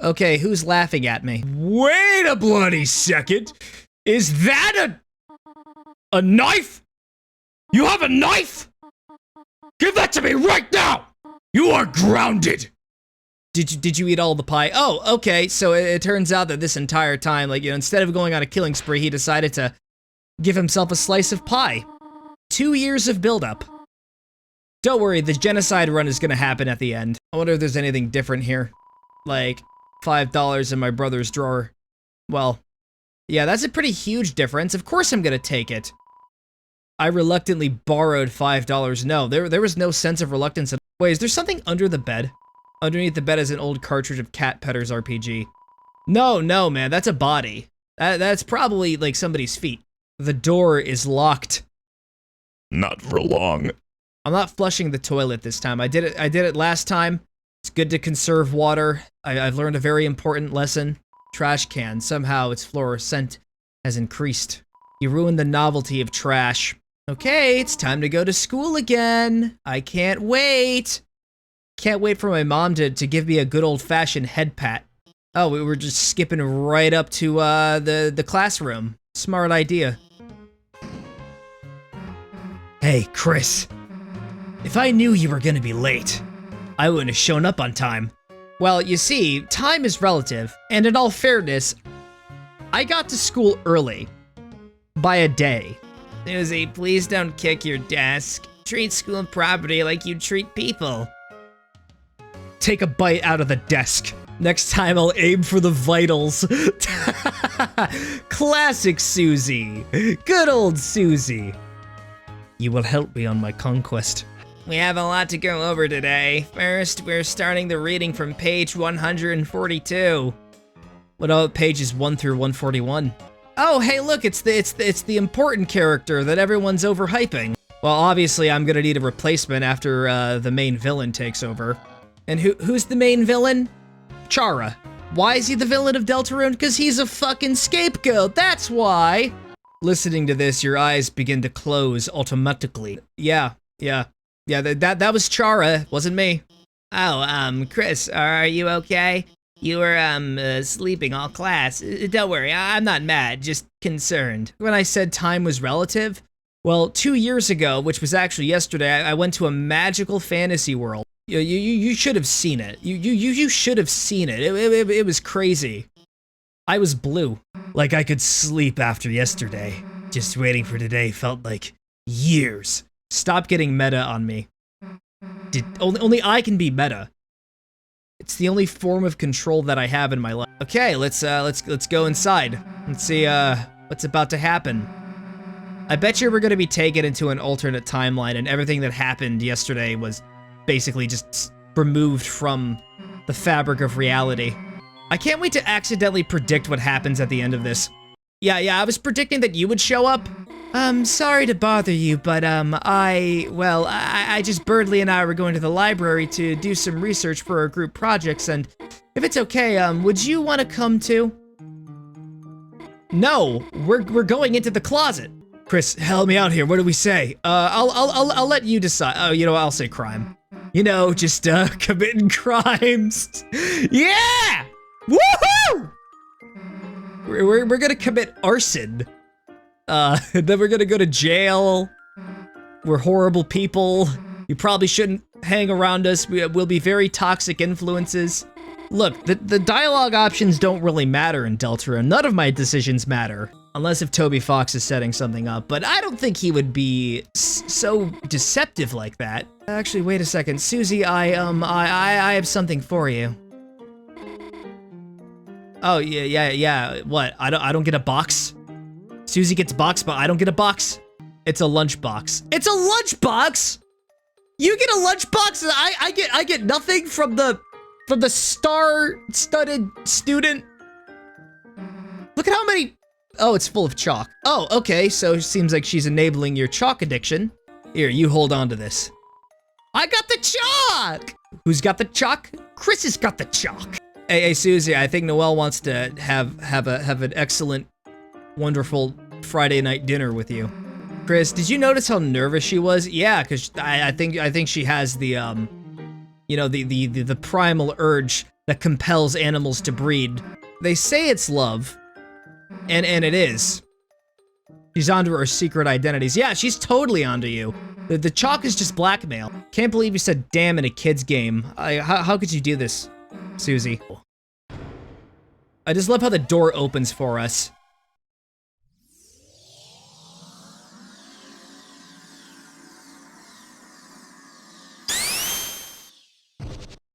Okay, who's laughing at me? Wait a bloody second! Is that a knife? You have a knife? Give that to me right now! You are grounded! Did you eat all the pie? Oh, okay, so it turns out that this entire time, like, you know, instead of going on a killing spree, he decided to give himself a slice of pie. 2 years of buildup. Don't worry, the genocide run is gonna happen at the end. I wonder if there's anything different here. Like, $5 in my brother's drawer. Well, yeah, that's a pretty huge difference. Of course I'm gonna take it. I reluctantly borrowed $5. No, there was no sense of reluctance. Wait, is there something under the bed? Underneath the bed is an old cartridge of Cat Pedders RPG. No, man, that's a body. That's probably, like, somebody's feet. The door is locked. Not for long. I'm not flushing the toilet this time. I did it last time. It's good to conserve water. I've learned a very important lesson. Trash can. Somehow its fluorescent has increased. You ruined the novelty of trash. Okay, it's time to go to school again. I can't wait. Can't wait for my mom to give me a good old-fashioned head pat. Oh, we were just skipping right up to the classroom. Smart idea. Hey, Chris. If I knew you were gonna be late, I wouldn't have shown up on time. Well, you see, time is relative, and in all fairness, I got to school early. By a day. Susie, please don't kick your desk. Treat school property like you treat people. Take a bite out of the desk. Next time I'll aim for the vitals. Classic Susie. Good old Susie. You will help me on my conquest. We have a lot to go over today. First, we're starting the reading from page 142. What about pages 1 through 141? Oh, hey, look, it's the important character that everyone's overhyping. Well, obviously, I'm gonna need a replacement after the main villain takes over. And who's the main villain? Chara. Why is he the villain of Deltarune? Because he's a fucking scapegoat, that's why! Listening to this, your eyes begin to close automatically. Yeah, that was Chara, wasn't me. Oh, Chris, are you okay? You were, sleeping all class. Don't worry, I'm not mad, just concerned. When I said time was relative, well, 2 years ago, which was actually yesterday, I went to a magical fantasy world. You should have seen it. You should have seen it. It was crazy. I was blue. Like I could sleep after yesterday. Just waiting for today felt like years. Stop getting meta on me. Only I can be meta. It's the only form of control that I have in my life. Okay, let's go inside. Let's see what's about to happen. I bet you we're gonna be taken into an alternate timeline and everything that happened yesterday was basically just removed from the fabric of reality. I can't wait to accidentally predict what happens at the end of this. Yeah, I was predicting that you would show up. Sorry to bother you, but, I just, Birdly and I were going to the library to do some research for our group projects, and if it's okay, would you want to come too? No, we're going into the closet. Chris, help me out here, what do we say? I'll let you decide. Oh, you know, I'll say crime. You know, just, committing crimes. Yeah! Woohoo! We're gonna commit arson. Then we're gonna go to jail. We're horrible people. You probably shouldn't hang around us. We'll be very toxic influences. Look, the dialogue options don't really matter in Deltarune. None of my decisions matter. Unless if Toby Fox is setting something up, but I don't think he would be so deceptive like that. Actually, wait a second. Susie, I have something for you. Oh, yeah, what? I don't get a box? Susie gets a box, but I don't get a box? It's a lunchbox. It's a lunchbox?! You get a lunchbox and I get nothing from the star-studded student? Look at how many... Oh, it's full of chalk. Oh, okay, so it seems like she's enabling your chalk addiction. Here, you hold on to this. I got the chalk! Who's got the chalk? Chris has got the chalk. Hey, Susie, I think Noelle wants to have an excellent, wonderful Friday night dinner with you. Chris, did you notice how nervous she was? Yeah, because I think she has the You know, the primal urge that compels animals to breed. They say it's love, and it is. She's onto her secret identities. Yeah, she's totally onto you. The chalk is just blackmail. Can't believe you said damn in a kid's game. How could you do this, Susie? I just love how the door opens for us.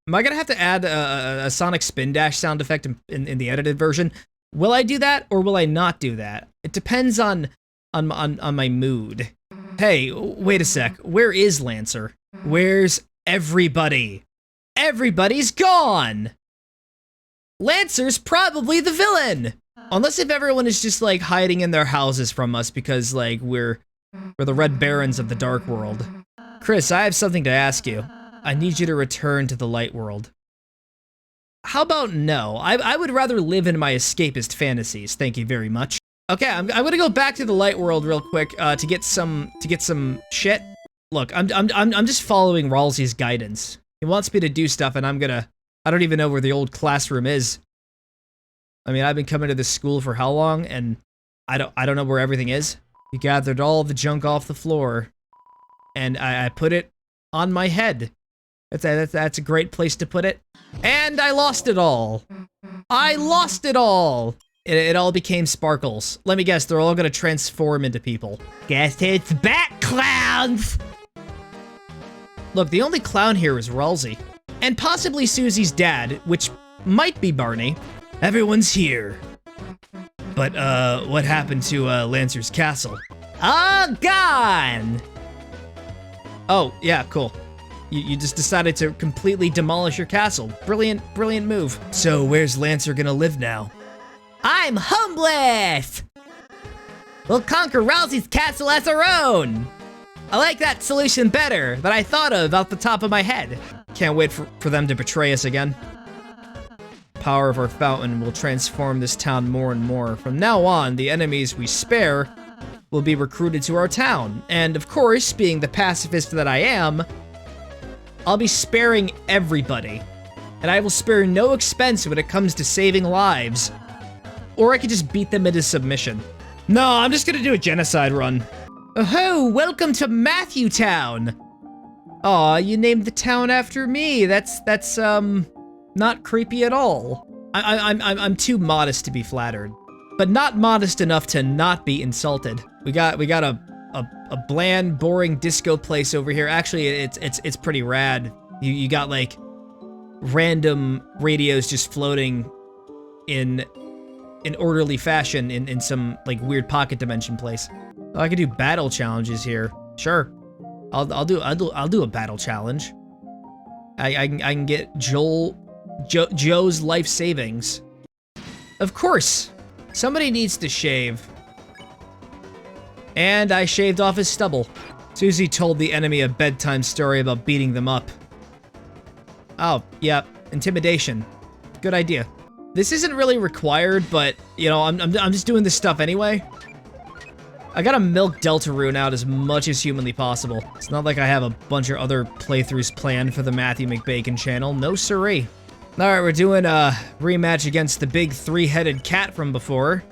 Am I gonna have to add a Sonic Spin Dash sound effect in the edited version? Will I do that or will I not do that? It depends on my mood. Hey, wait a sec. Where is Lancer? Where's everybody? Everybody's gone! Lancer's probably the villain! Unless if everyone is just like hiding in their houses from us because like we're the Red Barons of the Dark World. Chris, I have something to ask you. I need you to return to the light world. How about no? I would rather live in my escapist fantasies, thank you very much. Okay, I'm gonna go back to the light world real quick to get some shit. Look, I'm just following Ralsei's guidance. He wants me to do stuff, and I don't even know where the old classroom is. I mean, I've been coming to this school for how long, and I don't know where everything is. You gathered all the junk off the floor, and I put it on my head. That's a great place to put it. And I lost it all. I lost it all. It all became sparkles. Let me guess, they're all gonna transform into people. Guess it's Bat Clowns! Look, the only clown here is Ralsei. And possibly Susie's dad, which might be Barney. Everyone's here. But, what happened to, Lancer's castle? All gone! Oh, yeah, cool. You just decided to completely demolish your castle. Brilliant move. So where's Lancer gonna live now? I'm homeless! We'll conquer Ralsei's castle as our own! I like that solution better that I thought of off the top of my head. Can't wait for them to betray us again. Power of our fountain will transform this town more and more. From now on, the enemies we spare will be recruited to our town. And of course, being the pacifist that I am, I'll be sparing everybody. And I will spare no expense when it comes to saving lives. Or I could just beat them into submission. No, I'm just gonna do a genocide run. Oh, welcome to Matthew Town. Aw, you named the town after me. That's not creepy at all. I'm too modest to be flattered, but not modest enough to not be insulted. We got a bland, boring disco place over here. Actually, it's pretty rad. You got like random radios just floating in orderly fashion in some like weird pocket dimension place. Oh, I could do battle challenges here. Sure, I'll do a battle challenge. I can get Joe's life savings. Of course, somebody needs to shave. And I shaved off his stubble. Susie told the enemy a bedtime story about beating them up. Oh, yeah, intimidation. Good idea. This isn't really required, but, you know, I'm just doing this stuff anyway. I gotta milk Deltarune out as much as humanly possible. It's not like I have a bunch of other playthroughs planned for the Matthew McBacon channel. No siree. Alright, we're doing a rematch against the big three-headed cat from before.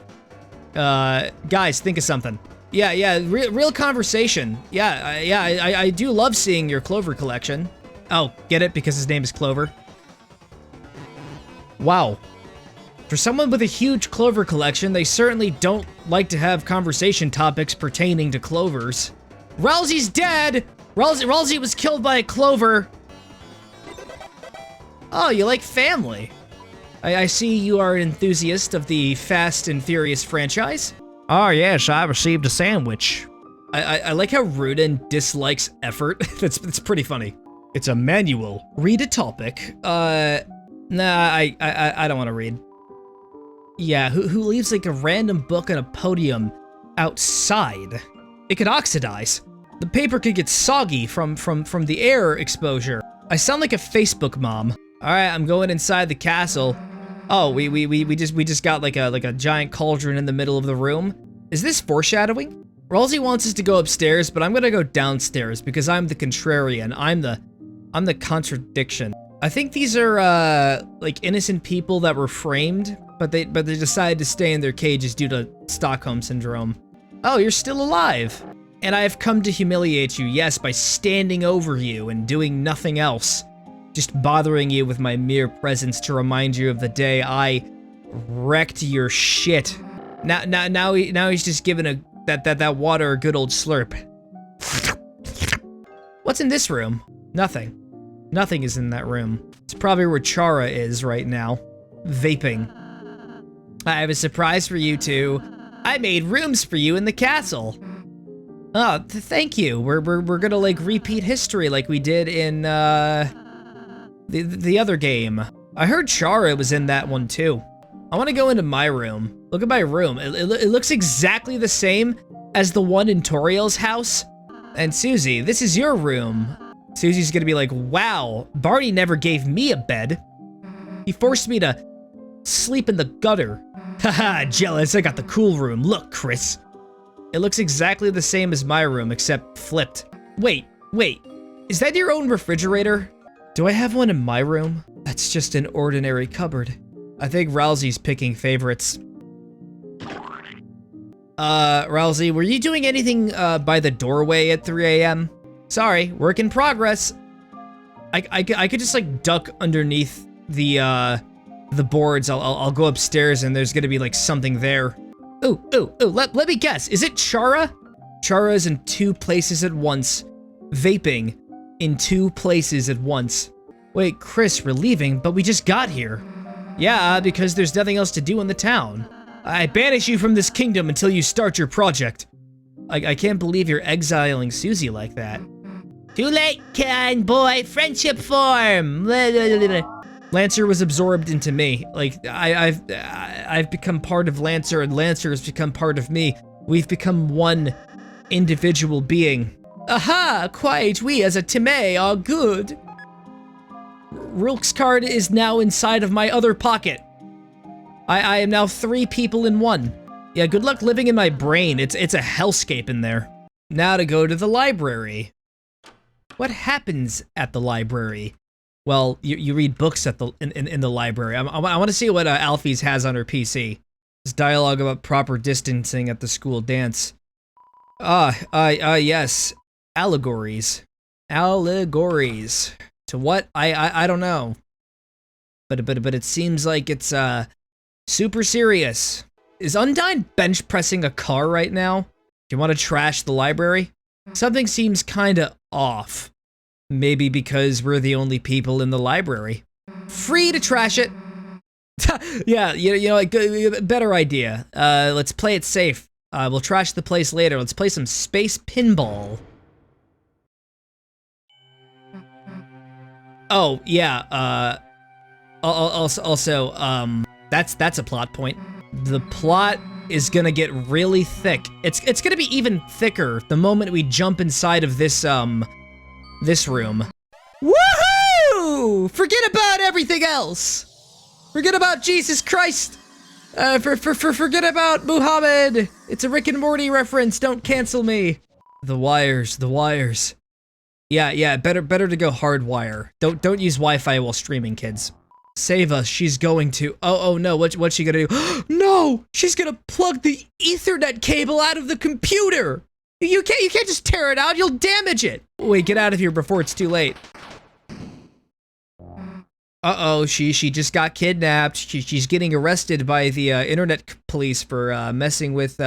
Guys, think of something. Yeah, real conversation. I do love seeing your Clover collection. Oh, get it? Because his name is Clover? Wow. For someone with a huge Clover collection, they certainly don't like to have conversation topics pertaining to Clovers. Ralsei's dead! Ralsei was killed by a Clover. Oh, you like family. I see you are an enthusiast of the Fast and Furious franchise. Oh yes, I received a sandwich. I like how Rudin dislikes effort. That's pretty funny. It's a manual. Read a topic. Nah, I don't want to read. Yeah, who leaves like a random book on a podium outside? It could oxidize. The paper could get soggy from the air exposure. I sound like a Facebook mom. All right, I'm going inside the castle. Oh, we just got like a giant cauldron in the middle of the room. Is this foreshadowing? Ralsei wants us to go upstairs, but I'm gonna go downstairs because I'm the contrarian. I'm the contradiction. I think these are like innocent people that were framed, but they decided to stay in their cages due to Stockholm syndrome. Oh, you're still alive. And I have come to humiliate you, yes, by standing over you and doing nothing else. Just bothering you with my mere presence to remind you of the day I wrecked your shit. Now he's just giving that water a good old slurp. What's in this room? Nothing. Nothing is in that room. It's probably where Chara is right now. Vaping. I have a surprise for you two. I made rooms for you in the castle. Oh, thank you. We're gonna like repeat history like we did in the other game. I heard Chara was in that one too. I want to go into my room. Look at my room. It looks exactly the same as the one in Toriel's house. And Susie, this is your room. Susie's gonna be like, wow, Barney never gave me a bed. He forced me to sleep in the gutter. Haha, jealous, I got the cool room. Look, Chris. It looks exactly the same as my room, except flipped. Wait, is that your own refrigerator? Do I have one in my room? That's just an ordinary cupboard. I think Rousey's picking favorites. Rousey, were you doing anything by the doorway at 3 a.m.? Sorry, work in progress. I could just like duck underneath the boards. I'll go upstairs and there's gonna be like something there. Ooh, let me guess. Is it Chara? Chara is in 2 places at once. Vaping in 2 places at once. Wait, Chris, we're leaving, but we just got here. Yeah, because there's nothing else to do in the town. I banish you from this kingdom until you start your project. I can't believe you're exiling Susie like that. Too late, kind boy. Friendship form. Lancer was absorbed into me. Like, I've become part of Lancer, and Lancer has become part of me. We've become one individual being. Aha! Quite, we as a team are good. Rook's card is now inside of my other pocket. I am now 3 people in 1. Yeah, good luck living in my brain. It's a hellscape in there. Now to go to the library. What happens at the library? Well, you read books at in the library. I want to see what Alfie's has on her PC. This dialogue about proper distancing at the school dance. Yes. Allegories. Allegories. To what? I don't know. But it seems like it's super serious. Is Undyne bench pressing a car right now? Do you want to trash the library? Something seems kinda off. Maybe because we're the only people in the library. Free to trash it. Yeah, you know, like, better idea. Let's play it safe. We'll trash the place later. Let's play some space pinball. Oh, yeah, also, that's a plot point. The plot is gonna get really thick. It's gonna be even thicker the moment we jump inside of this room. Woohoo! Forget about everything else. Forget about Jesus Christ. Forget about Muhammad. It's a Rick and Morty reference. Don't cancel me. The wires. Yeah, better to go hardwire. Don't use Wi-Fi while streaming, kids. Save us, she's going to. Oh no, what's she gonna do? No! She's gonna plug the Ethernet cable out of the computer! You can't just tear it out, you'll damage it! Wait, get out of here before it's too late. Uh-oh, she just got kidnapped. She's getting arrested by the internet police for messing with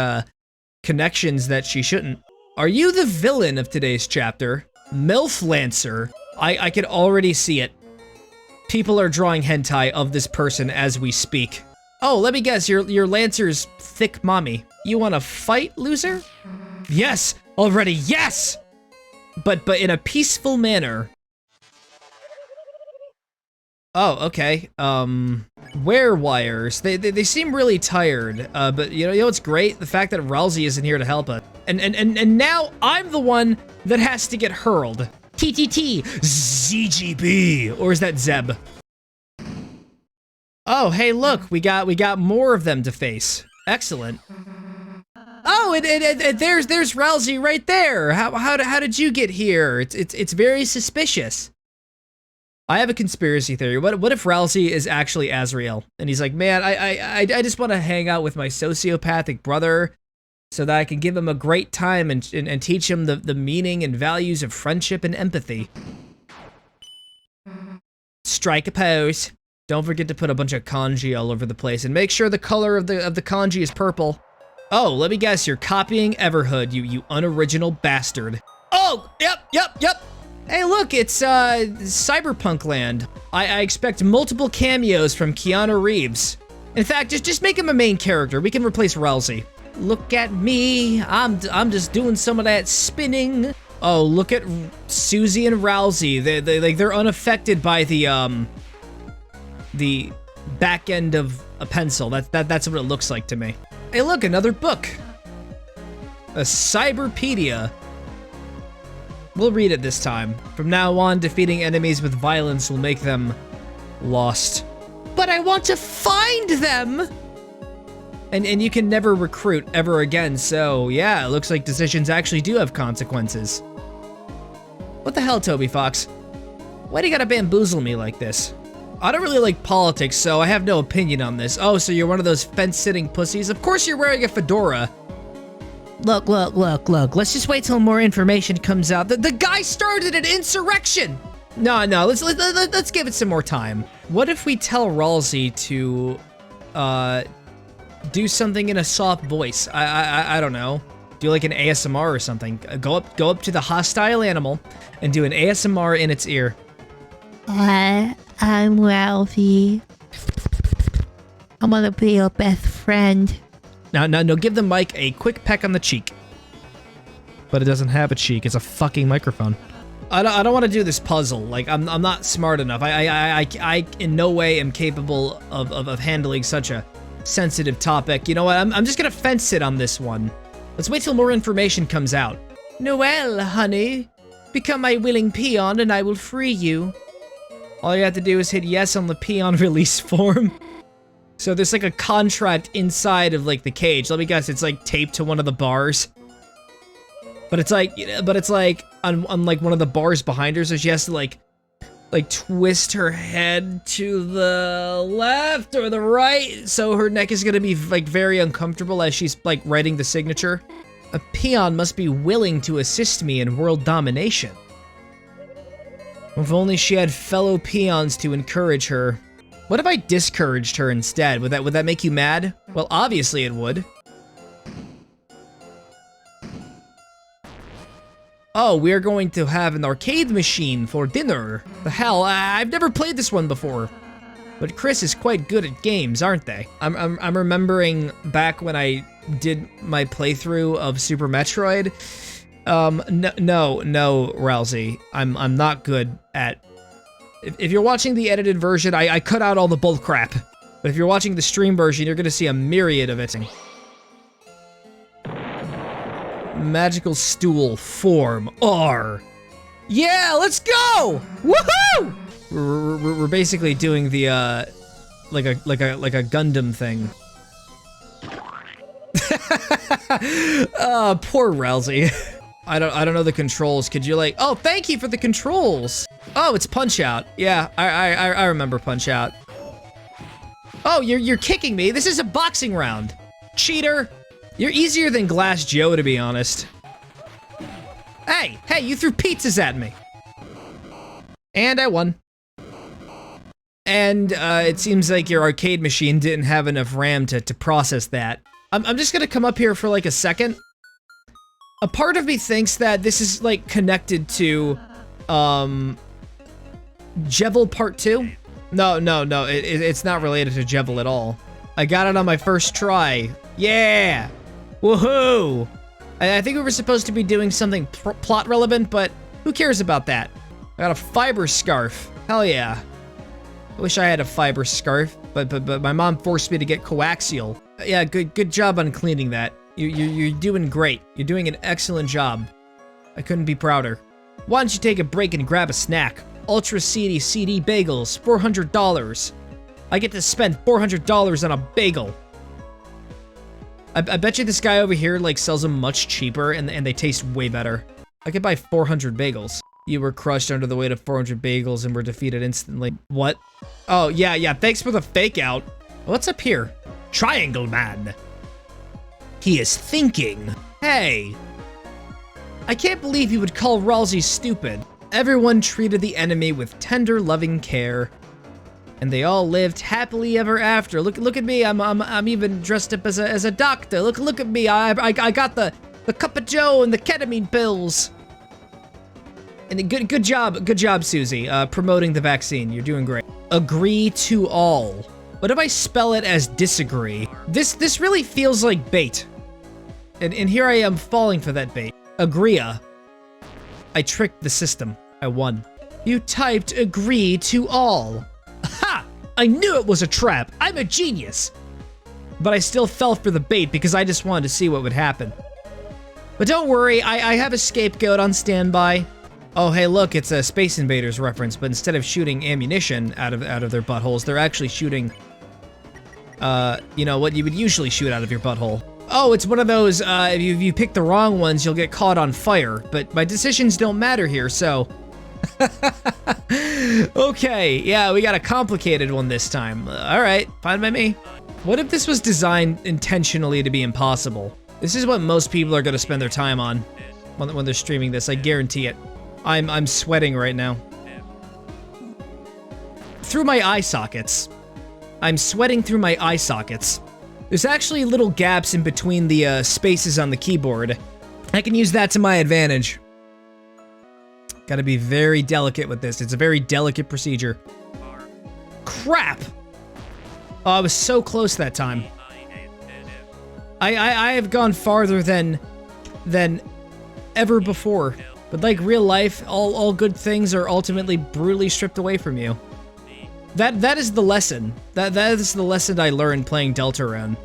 connections that she shouldn't. Are you the villain of today's chapter? MILF Lancer? I can already see it. People are drawing hentai of this person as we speak. Oh, let me guess, you're Lancer's thick mommy. You wanna fight, loser? Yes! Already, yes! But in a peaceful manner. Oh, okay. Wear wires. They seem really tired. But you know what's great? The fact that Rousey isn't here to help us. And now I'm the one that has to get hurled. TTT, ZGB, or is that Zeb? Oh, hey, look, we got more of them to face. Excellent. Oh, and there's Rousey right there. How did you get here? It's very suspicious. I have a conspiracy theory. What if Rousey is actually Azrael? And he's like, man, I just want to hang out with my sociopathic brother so that I can give him a great time and teach him the meaning and values of friendship and empathy. Strike a pose. Don't forget to put a bunch of kanji all over the place, and make sure the color of the kanji is purple. Oh, let me guess, you're copying Everhood, you unoriginal bastard. Oh, yep. Hey, look, it's Cyberpunk Land. I expect multiple cameos from Keanu Reeves. In fact, just make him a main character. We can replace Rousey. Look at me, I'm just doing some of that spinning. Oh, look at Susie and Rousey. They're unaffected by the back end of a pencil. That's what it looks like to me. Hey, look, another book. A Cyberpedia. We'll read it this time. From now on, defeating enemies with violence will make them lost. But I want to find them! And you can never recruit ever again, so yeah, it looks like decisions actually do have consequences. What the hell, Toby Fox? Why do you gotta bamboozle me like this? I don't really like politics, so I have no opinion on this. Oh, so you're one of those fence-sitting pussies? Of course you're wearing a fedora. Look. Let's just wait till more information comes out. The guy started an insurrection! No, let's give it some more time. What if we tell Rousey to, do something in a soft voice? I don't know. Do like an ASMR or something. Go up to the hostile animal and do an ASMR in its ear. I'm Ralphie. I want to be your best friend. Now, give the mic a quick peck on the cheek. But it doesn't have a cheek. It's a fucking microphone. I don't want to do this puzzle. Like, I'm not smart enough. I in no way am capable of handling such a sensitive topic. You know what? I'm just gonna fence it on this one. Let's wait till more information comes out. Noelle, honey. Become my willing peon and I will free you. All you have to do is hit yes on the peon release form. So there's like a contract inside of like the cage. Let me guess, it's like taped to one of the bars. But it's like on like one of the bars behind her, so she has to like twist her head to the left or the right, so her neck is gonna be like very uncomfortable as she's like writing the signature. A peon must be willing to assist me in world domination. If only she had fellow peons to encourage her. What if I discouraged her instead? Would that make you mad? Well, obviously it would. Oh, we're going to have an arcade machine for dinner. The hell, I've never played this one before. But Chris is quite good at games, aren't they? I'm remembering back when I did my playthrough of Super Metroid. No, Rousey. I'm not good at... If you're watching the edited version, I cut out all the bull crap. But if you're watching the stream version, you're gonna see a myriad of it. Magical stool, form, R. Yeah, let's go! Woohoo! We're basically doing the, like a Gundam thing. Poor Rousey. I don't know the controls. Could you like... Oh, thank you for the controls! Oh, it's Punch Out. Yeah, I remember Punch Out. Oh, you're kicking me. This is a boxing round. Cheater. You're easier than Glass Joe, to be honest. Hey, you threw pizzas at me. And I won. And it seems like your arcade machine didn't have enough RAM to process that. I'm just gonna come up here for like a second. A part of me thinks that this is like connected to, Jevil Part 2? No, it's not related to Jevil at all. I got it on my first try. Yeah! Woohoo! I think we were supposed to be doing something plot relevant, but who cares about that? I got a fiber scarf. Hell yeah. I wish I had a fiber scarf, but my mom forced me to get coaxial. Yeah, good job on cleaning that. You're doing great. You're doing an excellent job. I couldn't be prouder. Why don't you take a break and grab a snack? Ultra seedy CD bagels, $400. I get to spend $400 on a bagel. I bet you this guy over here like sells them much cheaper and they taste way better. I could buy 400 bagels. You were crushed under the weight of 400 bagels and were defeated instantly. What? Oh, yeah, thanks for the fake out. What's up here? Triangle Man. He is thinking. Hey. I can't believe you would call Ralsei stupid. Everyone treated the enemy with tender, loving care. And they all lived happily ever after. Look at me, I'm even dressed up as a doctor. Look at me, I got the cup of joe and the ketamine pills. And good job, Susie, promoting the vaccine. You're doing great. Agree to all. What if I spell it as disagree? This really feels like bait. And here I am falling for that bait. Agreea. I tricked the system. I won. You typed agree to all. Ha! I knew it was a trap. I'm a genius. But I still fell for the bait because I just wanted to see what would happen. But don't worry, I have a scapegoat on standby. Oh, hey, look, it's a Space Invaders reference, but instead of shooting ammunition out of their buttholes, they're actually shooting, you know, what you would usually shoot out of your butthole. Oh, it's one of those, if you pick the wrong ones, you'll get caught on fire. But my decisions don't matter here, so... Okay, yeah, we got a complicated one this time. Alright, fine by me. What if this was designed intentionally to be impossible? This is what most people are gonna spend their time on when they're streaming this, I guarantee it. I'm sweating right now. Through my eye sockets. I'm sweating through my eye sockets. There's actually little gaps in between the spaces on the keyboard. I can use that to my advantage. Gotta be very delicate with this. It's a very delicate procedure. Crap! Oh, I was so close that time. I have gone farther than ever before. But like real life, all good things are ultimately brutally stripped away from you. That is the lesson. That is the lesson I learned playing Deltarune.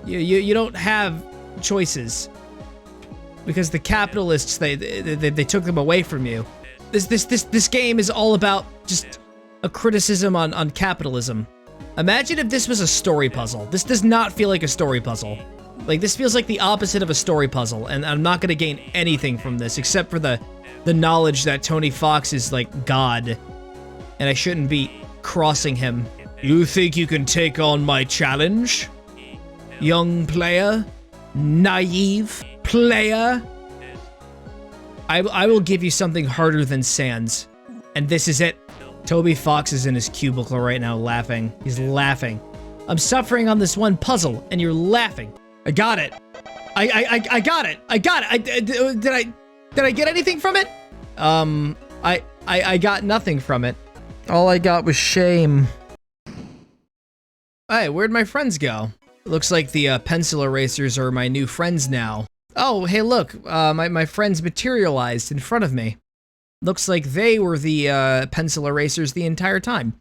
You don't have choices because the capitalists they took them away from you. This game is all about just a criticism on capitalism. Imagine if this was a story puzzle. This does not feel like a story puzzle. Like, this feels like the opposite of a story puzzle, and I'm not gonna gain anything from this except for the knowledge that Tony Fox is like God, and I shouldn't be crossing him. You think you can take on my challenge? Young player? Naive player? I will give you something harder than Sans. And this is it. Toby Fox is in his cubicle right now laughing. He's laughing. I'm suffering on this one puzzle, and you're laughing. I got it. I got it. I got it. Did I get anything from it? I got nothing from it. All I got was shame. Hey, where'd my friends go? Looks like the pencil erasers are my new friends now. Oh, hey, look, my friends materialized in front of me. Looks like they were the pencil erasers the entire time.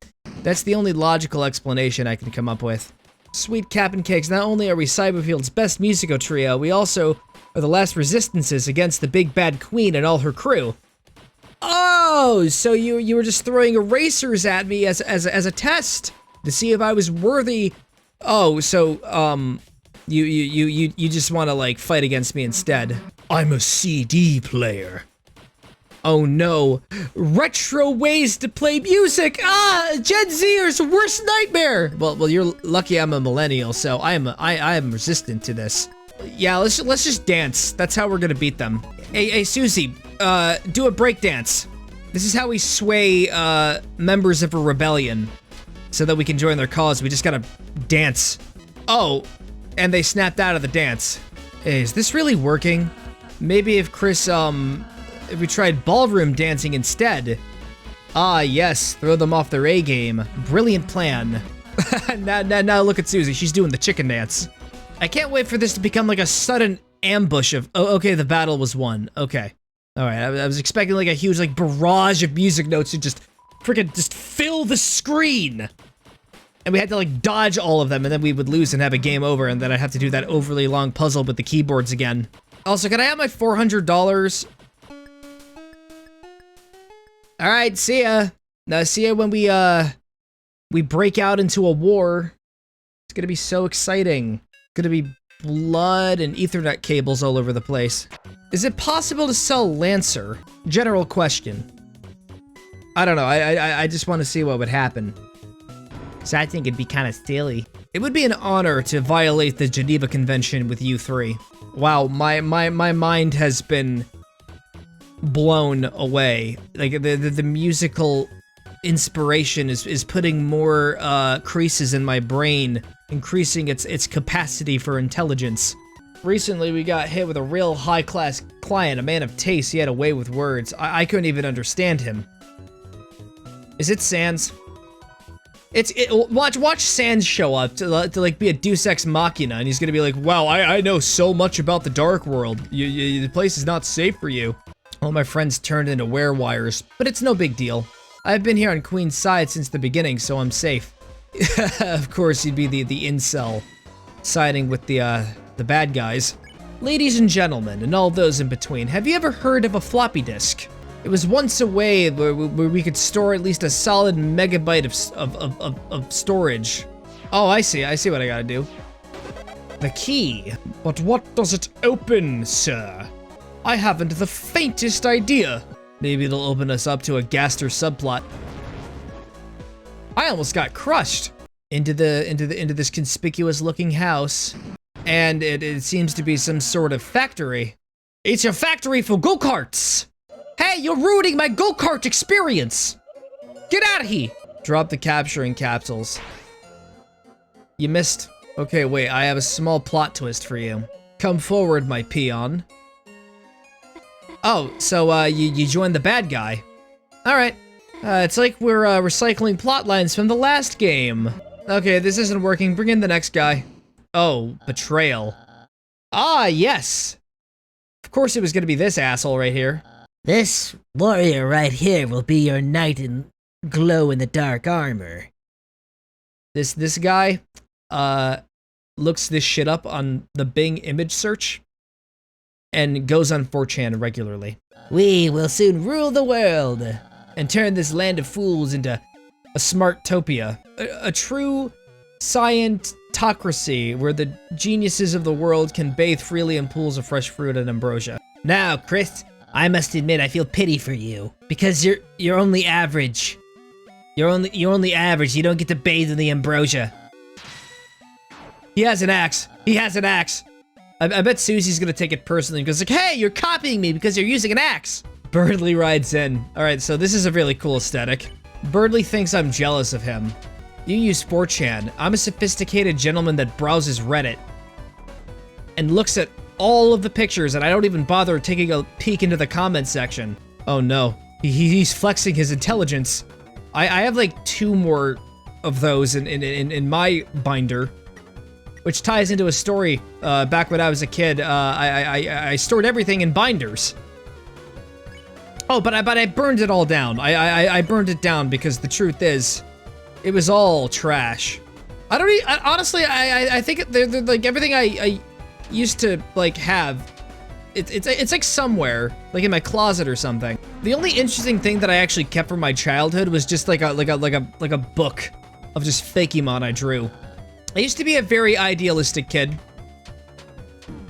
That's the only logical explanation I can come up with. Sweet Cap'n Cakes, not only are we Cyberfield's best musico trio, we also are the last resistances against the big bad queen and all her crew. Oh, so you were just throwing erasers at me as a test to see if I was worthy. Oh, so you just want to like fight against me instead. I'm a CD player. Oh no, retro ways to play music. Ah, Gen Zers worst nightmare. Well, you're lucky I'm a millennial, so I am resistant to this. Yeah, let's just dance. That's how we're gonna beat them. Hey, Susie, do a break dance. This is how we sway members of a rebellion, so that we can join their cause. We just gotta dance. Oh, and they snapped out of the dance. Hey, is this really working? Maybe if Chris, if we tried ballroom dancing instead. Ah, yes, throw them off their A game. Brilliant plan. Now look at Susie, she's doing the chicken dance. I can't wait for this to become like a sudden ambush of, oh, okay, the battle was won. Okay. All right, I was expecting like a huge like barrage of music notes to just freaking just fill the screen. And we had to like dodge all of them and then we would lose and have a game over and then I'd have to do that overly long puzzle with the keyboards again. Also, can I have my $400? All right, see ya. Now, see ya when we break out into a war. It's gonna be so exciting. It's gonna be blood and Ethernet cables all over the place. Is it possible to sell Lancer? General question. I don't know, I just want to see what would happen. So I think it'd be kind of silly. It would be an honor to violate the Geneva Convention with you three. Wow, my mind has been blown away. Like, the musical inspiration is putting more creases in my brain, increasing its capacity for intelligence. Recently, we got hit with a real high-class client, a man of taste. He had a way with words. I couldn't even understand him. Is it Sans? Watch Sans show up to like be a Deus Ex Machina, and he's gonna be like, wow, I know so much about the dark world. The place is not safe for you. All my friends turned into werewires, but it's no big deal. I've been here on Queen's side since the beginning, so I'm safe. Of course, you'd be the incel, siding with the bad guys. Ladies and gentlemen, and all those in between, have you ever heard of a floppy disk? It was once a way where we could store at least a solid megabyte of storage. Oh, I see what I gotta do. The key. But what does it open, sir? I haven't the faintest idea. Maybe it'll open us up to a Gaster subplot. I almost got crushed into this conspicuous looking house. And it seems to be some sort of factory. It's a factory for go-karts! Hey, you're ruining my go-kart experience! Get out of here! Drop the capturing capsules. You missed. Okay, wait, I have a small plot twist for you. Come forward, my peon. Oh, so, you joined the bad guy. Alright. It's like we're, recycling plot lines from the last game. Okay, this isn't working. Bring in the next guy. Oh, betrayal. Ah, yes! Of course it was gonna be this asshole right here. This warrior right here will be your knight in glow-in-the-dark armor. This guy, looks this shit up on the Bing image search and goes on 4chan regularly. We will soon rule the world And turn this land of fools into a smartopia. A true scientocracy where the geniuses of the world can bathe freely in pools of fresh fruit and ambrosia. Now, Chris, I must admit I feel pity for you because you're only average. You're only average. You don't get to bathe in the ambrosia. He has an axe. He has an axe. I bet Susie's gonna take it personally and goes like, hey, you're copying me because you're using an axe. Birdley rides in. All right, so this is a really cool aesthetic. Birdley thinks I'm jealous of him. You use 4chan. I'm a sophisticated gentleman that browses Reddit and looks at all of the pictures, and I don't even bother taking a peek into the comment section. Oh no, he's flexing his intelligence. I have like 2 more of those in my binder, which ties into a story. Back when I was a kid, I stored everything in binders. Oh, but I burned it all down. I burned it down because the truth is, it was all trash. Honestly, I think they're like everything I used to like have. It's like somewhere, like in my closet or something. The only interesting thing that I actually kept from my childhood was just like a book of just Fakemon I drew. I used to be a very idealistic kid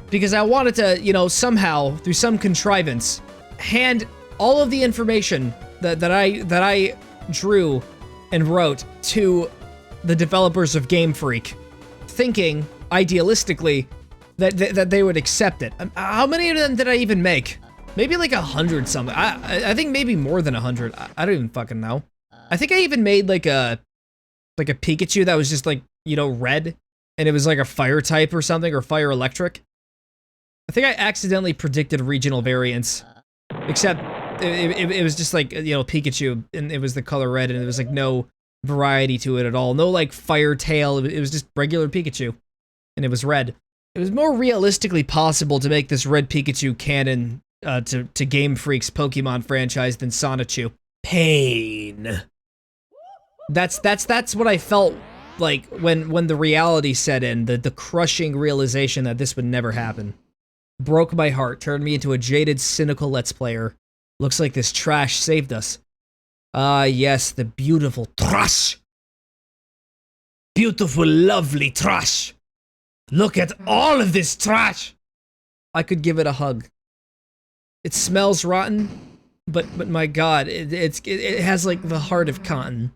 because I wanted to, you know, somehow through some contrivance, hand all of the information that I drew and wrote to the developers of Game Freak, thinking idealistically that they would accept it. How many of them did I even make? Maybe like 100 something. I think maybe more than 100. I don't even fucking know. I think I even made like a Pikachu that was just like, you know, red, and it was like a fire type or something, or fire electric. I think I accidentally predicted regional variants, except it was just like, you know, Pikachu, and it was the color red, and there was like no variety to it at all. No like fire tail. It was just regular Pikachu, and it was red. It was more realistically possible to make this red Pikachu canon to Game Freak's Pokemon franchise than Sonichu. Pain. That's what I felt like when the reality set in, the crushing realization that this would never happen. Broke my heart, turned me into a jaded, cynical Let's Player. Looks like this trash saved us. Ah, yes, the beautiful trash. Beautiful, lovely trash. Look at all of this trash. I could give it a hug. It smells rotten, but my God, it has like the heart of cotton.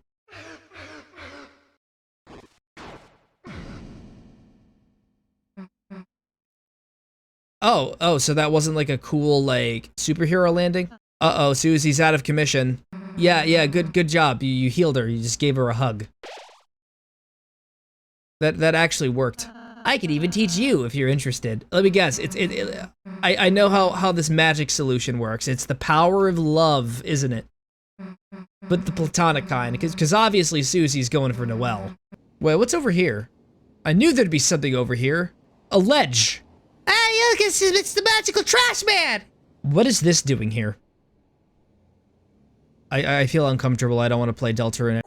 Oh, so that wasn't like a cool like superhero landing? Uh-oh, Susie's out of commission. Yeah, good job. You healed her. You just gave her a hug. That actually worked. I could even teach you if you're interested. Let me guess. I know how this magic solution works. It's the power of love, isn't it? But the platonic kind, because obviously Susie's going for Noelle. Wait, what's over here? I knew there'd be something over here. A ledge. Hey, look, it's the magical trash man! What is this doing here? I feel uncomfortable. I don't want to play Deltarune.